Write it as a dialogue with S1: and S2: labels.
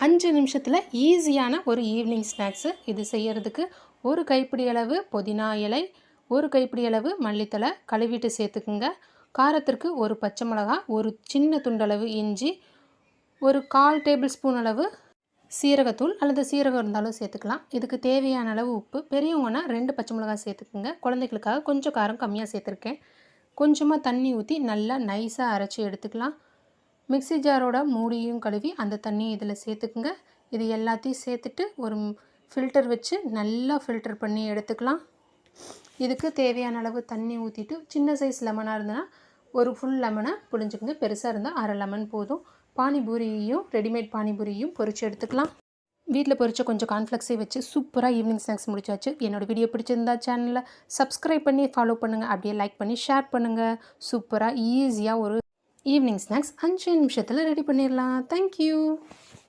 S1: 5 நிமிஷத்தில் ஈஸியான ஒரு ஈவினிங் ஸ்நாக்ஸு. இது செய்கிறதுக்கு ஒரு கைப்பிடி அளவு புதினா இலை, ஒரு கைப்பிடி அளவு மல்லித்தலை கழுவிட்டு சேர்த்துக்குங்க. காரத்திற்கு ஒரு பச்சை மிளகா, ஒரு சின்ன துண்டளவு இஞ்சி, ஒரு 1/4 டேபிள் ஸ்பூன் அளவு சீரகத்தூள் அல்லது சீரகம் இருந்தாலும் சேர்த்துக்கலாம். இதுக்கு தேவையான அளவு உப்பு. பெரியவங்கன்னா 2 பச்சை மிளகாய் சேர்த்துக்குங்க. குழந்தைகளுக்காக கொஞ்சம் காரம் கம்மியாக சேர்த்துருக்கேன். கொஞ்சமாக தண்ணி ஊற்றி நல்லா நைஸாக அரைச்சி எடுத்துக்கலாம். மிக்ஸி ஜாரோட மூடியும் கழுவி அந்த தண்ணி இதில் சேர்த்துக்குங்க. இது எல்லாத்தையும் சேர்த்துட்டு ஒரு ஃபில்டர் வச்சு நல்லா ஃபில்டர் பண்ணி எடுத்துக்கலாம். இதுக்கு தேவையான அளவு தண்ணி ஊற்றிட்டு சின்ன சைஸ் லெமனாக இருந்ததுன்னா ஒரு ஃபுல் லெமனை புழிஞ்சுக்குங்க. பெருசாக இருந்தால் அரை லெமன் போதும். பானிபூரியையும் ரெடிமேட் பானிபூரியும் பொரித்து எடுத்துக்கலாம். வீட்டில் பொரிச்ச கொஞ்சம் கார்ன்ஃப்ளெக்ஸை வச்சு சூப்பராக ஈவினிங் ஸ்நாக்ஸ் முடிச்சாச்சு. என்னோடய வீடியோ பிடிச்சிருந்தா சேனலை சப்ஸ்கிரைப் பண்ணி ஃபாலோ பண்ணுங்கள். அப்படியே லைக் பண்ணி ஷேர் பண்ணுங்கள். சூப்பராக ஈஸியாக ஒரு ஈவினிங் ஸ்நாக்ஸ் 5 நிமிஷத்தில் ரெடி பண்ணிடலாம். தேங்க்யூ.